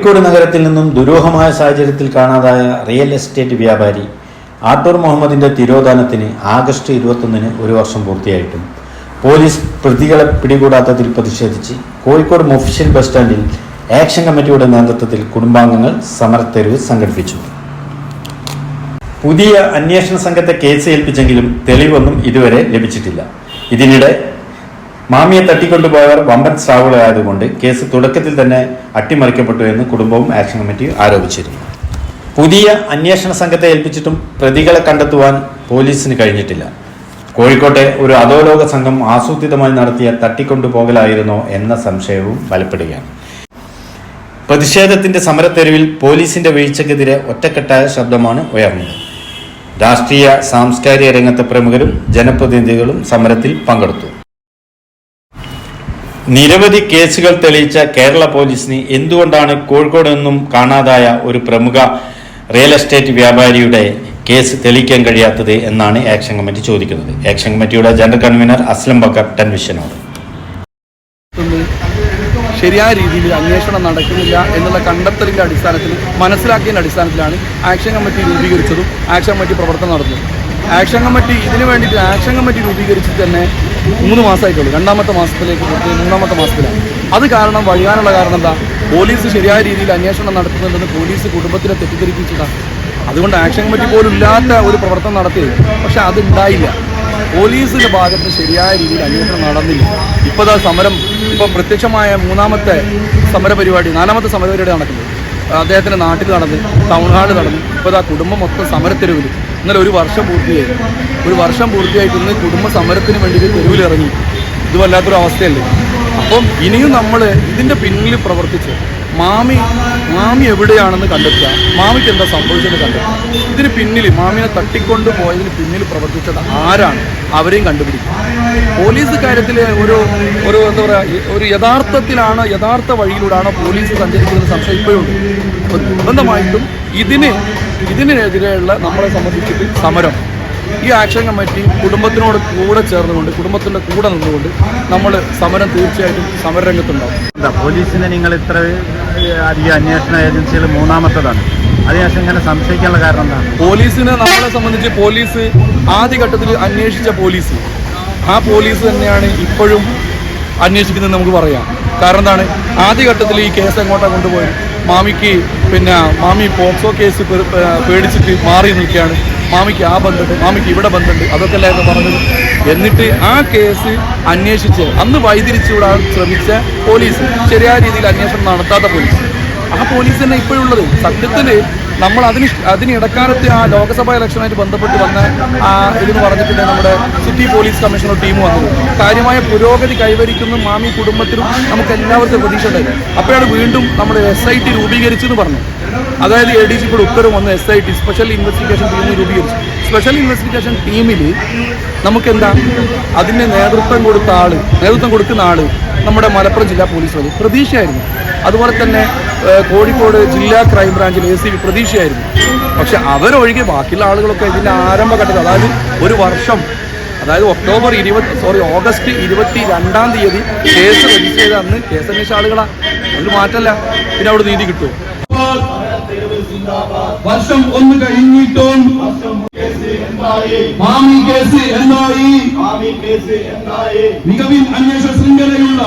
കോഴിക്കോട് നഗരത്തിൽ നിന്നും ദുരൂഹമായ സാഹചര്യത്തിൽ കാണാതായ റിയൽ എസ്റ്റേറ്റ് വ്യാപാരി ആട്ടൂർ മുഹമ്മദിന്റെ തിരോധാനത്തിന് ആഗസ്റ്റ് 21-ന് ഒരു വർഷം പൂർത്തിയായിട്ടും പോലീസ് പ്രതികളെ പിടികൂടാത്തതിൽ പ്രതിഷേധിച്ച് കോഴിക്കോട് ഒഫീഷ്യൽ ബസ് സ്റ്റാൻഡിൽ ആക്ഷൻ കമ്മിറ്റിയുടെ നേതൃത്വത്തിൽ കുടുംബാംഗങ്ങൾ സമരത്തെരുവ് സംഘടിപ്പിച്ചു. പുതിയ അന്വേഷണ സംഘത്തെ കേസ് ഏൽപ്പിച്ചെങ്കിലും തെളിവൊന്നും ഇതുവരെ ലഭിച്ചിട്ടില്ല. ഇതിനിടെ മാമിയെ തട്ടിക്കൊണ്ടുപോയവർ വമ്പൻ സ്രാവുകളായതുകൊണ്ട് കേസ് തുടക്കത്തിൽ തന്നെ അട്ടിമറിക്കപ്പെട്ടു എന്ന് കുടുംബവും ആക്ഷൻ കമ്മിറ്റിയും ആരോപിച്ചിരുന്നു. പുതിയ അന്വേഷണ സംഘത്തെ ഏൽപ്പിച്ചിട്ടും പ്രതികളെ കണ്ടെത്തുവാൻ പോലീസിന് കഴിഞ്ഞിട്ടില്ല. കോഴിക്കോട്ടെ ഒരു അധോലോക സംഘം ആസൂത്രിതമായി നടത്തിയ തട്ടിക്കൊണ്ടുപോകലായിരുന്നോ എന്ന സംശയവും ബലപ്പെടുകയാണ്. പ്രതിഷേധത്തിന്റെ സമരത്തെരുവിൽ പോലീസിന്റെ വീഴ്ചയ്ക്കെതിരെ ഒറ്റക്കെട്ടായ ശബ്ദമാണ് ഉയർന്നത്. രാഷ്ട്രീയ സാംസ്കാരിക രംഗത്തെ പ്രമുഖരും ജനപ്രതിനിധികളും സമരത്തിൽ പങ്കെടുത്തു. നിരവധി കേസുകൾ തെളിയിച്ച കേരള പോലീസിന് എന്തുകൊണ്ടാണ് കോഴിക്കോട് നിന്നും കാണാതായ ഒരു പ്രമുഖ റിയൽ എസ്റ്റേറ്റ് വ്യാപാരിയുടെ കേസ് തെളിയിക്കാൻ കഴിയാത്തത് എന്നാണ് ആക്ഷൻ കമ്മിറ്റി ചോദിക്കുന്നത്. ആക്ഷൻ കമ്മിറ്റിയുടെ ജനറൽ കൺവീനർ അസ്ലം ബക്കർ ടെൻവിഷനോട് ശരിയായ രീതിയിൽ അന്വേഷണം നടക്കുന്നില്ല എന്നുള്ള കണ്ടെത്തലിൻ്റെ അടിസ്ഥാനത്തിൽ മനസ്സിലാക്കിയതിൻ്റെ അടിസ്ഥാനത്തിലാണ് ആക്ഷൻ കമ്മിറ്റി രൂപീകരിച്ചതും ആക്ഷൻ കമ്മിറ്റി പ്രവർത്തനം നടത്തുന്നത്. ആക്ഷൻ കമ്മിറ്റി ഇതിനു വേണ്ടിയിട്ട് ആക്ഷൻ കമ്മിറ്റി രൂപീകരിച്ചിട്ട് തന്നെ 3 മാസമായിട്ടുള്ളൂ. 2ാമത്തെ മാസത്തിലേക്ക് 3ാമത്തെ മാസത്തിലാണ്. അത് കാരണം വഴിയാനുള്ള കാരണം എന്താ? പോലീസ് ശരിയായ രീതിയിൽ അന്വേഷണം നടത്തുന്നുണ്ടെന്ന് പോലീസ് കുടുംബത്തിനെ തെറ്റിദ്ധരിപ്പിച്ചതാണ്. അതുകൊണ്ട് ആക്ഷൻ കമ്മിറ്റി പോലും ഇല്ലാത്ത ഒരു പ്രവർത്തനം നടത്തിയത്. പക്ഷെ അതുണ്ടായില്ല. പോലീസിൻ്റെ ഭാഗത്ത് ശരിയായ രീതിയിൽ അന്വേഷണം നടന്നില്ല. ഇപ്പോൾ സമരം പ്രത്യക്ഷമായ 3ാമത്തെ സമരപരിപാടി 4ാമത്തെ സമരപരിപാടി നടക്കുന്നത് അദ്ദേഹത്തിൻ്റെ നാട്ടിൽ നടന്ന് ടൗൺ ഹാളിൽ നടന്ന് ഇപ്പോൾ കുടുംബം മൊത്തം സമരത്തെരുവിൽ. ഇന്നലെ ഒരു വർഷം പൂർത്തിയായിട്ട് ഇന്ന് കുടുംബ സമരത്തിന് വേണ്ടി തെരുവിലിറങ്ങി. ഇത് വല്ലാത്തൊരു അവസ്ഥയല്ലേ? അപ്പം ഇനിയും നമ്മൾ ഇതിൻ്റെ പിന്നിൽ പ്രവർത്തിച്ച് മാമി എവിടെയാണെന്ന് കണ്ടെത്തുക, മാമിക്ക് എന്താ സംഭവിച്ചതെന്ന് കണ്ടെത്തുക. ഇതിന് പിന്നിൽ മാമിനെ തട്ടിക്കൊണ്ട് പോയതിന് പിന്നിൽ പ്രവർത്തിച്ചത് ആരാണ്, അവരെയും കണ്ടുപിടിക്കുക. പോലീസ് കാര്യത്തിൽ ഒരു എന്താ പറയുക, ഒരു യഥാർത്ഥ വഴിയിലൂടെയാണോ പോലീസ് സഞ്ചരിക്കുന്നത് സംശയം ഇപ്പോഴുണ്ട്. നിർബന്ധമായിട്ടും ഇതിനെതിരെയുള്ള നമ്മളെ സംബന്ധിച്ചിട്ട് സമരം ഈ ആക്ഷൻ കമ്മിറ്റി കുടുംബത്തിനോട് കൂടെ ചേർന്നുകൊണ്ട് കുടുംബത്തിൻ്റെ കൂടെ നിന്നുകൊണ്ട് നമ്മൾ സമരം തീർച്ചയായിട്ടും സമരരംഗത്തുണ്ടാവും. പോലീസിനെ നിങ്ങൾ ഇത്ര അധികം അന്വേഷണ ഏജൻസികൾ 3ാമത്തേതാണ്, അതിനുശേഷം ഇങ്ങനെ സംശയിക്കാനുള്ള കാരണം എന്താണ്? പോലീസിനെ നമ്മളെ സംബന്ധിച്ച് പോലീസ് ആദ്യഘട്ടത്തിൽ അന്വേഷിച്ച ആ പോലീസ് തന്നെയാണ് ഇപ്പോഴും അന്വേഷിക്കുന്നത് നമുക്ക് പറയാം. കാരണം എന്താണ്? ആദ്യഘട്ടത്തിൽ ഈ കേസ് എങ്ങോട്ടാണ് കൊണ്ടുപോയത്? മാമി പോക്സോ കേസ് പേടിച്ചിട്ട് മാറി നിൽക്കുകയാണ്. മാമിക്ക് ആ ബന്ധമുണ്ട്, മാമിക്ക് ഇവിടെ ബന്ധമുണ്ട്, അതൊക്കെ അല്ലായിരുന്നു പറഞ്ഞത്. എന്നിട്ട് ആ കേസ് അന്വേഷിച്ച് അന്ന് വഴിതിരിച്ചുവിടാൻ ശ്രമിച്ച പോലീസ്, ശരിയായ രീതിയിൽ അന്വേഷണം നടത്താത്ത പോലീസ്, ആ പോലീസ് തന്നെ ഇപ്പോഴുള്ളത്. സത്യത്തിൽ നമ്മൾ അതിനിടക്കാലത്ത് ആ ലോക്സഭാ ഇലക്ഷനുമായിട്ട് ബന്ധപ്പെട്ട് വന്ന ഇതെന്ന് പറഞ്ഞിട്ടുണ്ടെങ്കിൽ നമ്മുടെ സിറ്റി പോലീസ് കമ്മീഷണർ ടീം വന്നത് കാര്യമായ പുരോഗതി കൈവരിക്കുന്ന മാമി കുടുംബത്തിലും നമുക്ക് എല്ലാവർക്കും പ്രതീക്ഷ ഉണ്ടായിരുന്നു. അപ്പോഴാണ് വീണ്ടും നമ്മൾ SIT രൂപീകരിച്ചെന്ന് പറഞ്ഞു. അതായത് ADGPയുടെ ഉത്തരവ് വന്ന് SIT സ്പെഷ്യൽ ഇൻവെസ്റ്റിഗേഷൻ ടീം രൂപീകരിച്ചു. സ്പെഷ്യൽ ഇൻവെസ്റ്റിഗേഷൻ ടീമിൽ നമുക്കെന്താ അതിന് നേതൃത്വം കൊടുക്കുന്ന ആള് നമ്മുടെ മലപ്പുറം ജില്ലാ പോലീസ് വഴി പ്രതീക്ഷയായിരുന്നു. അതുപോലെ തന്നെ കോഴിക്കോട് ജില്ലാ ക്രൈംബ്രാഞ്ചിൽ ACP പ്രതീക്ഷയായിരുന്നു. പക്ഷെ അവരൊഴികെ ബാക്കിയുള്ള ആളുകളൊക്കെ ഇതിൻ്റെ ആരംഭഘട്ടത്തിൽ, അതായത് ഒരു വർഷം, അതായത് ഓഗസ്റ്റ് 22-ാം തീയതി കേസ് രജിസ്റ്റർ ചെയ്ത അന്ന് കേസ് അന്വേഷിച്ച ആളുകളാണ്. അതിൽ മാറ്റമല്ല. പിന്നെ അവിടെ നീതി കിട്ടുമോ? വർഷം 1 കഴിഞ്ഞിട്ടും മാമി കേസ് എന്തായി? മികവിൻ അന്വേഷണ ശൃംഖലയുള്ള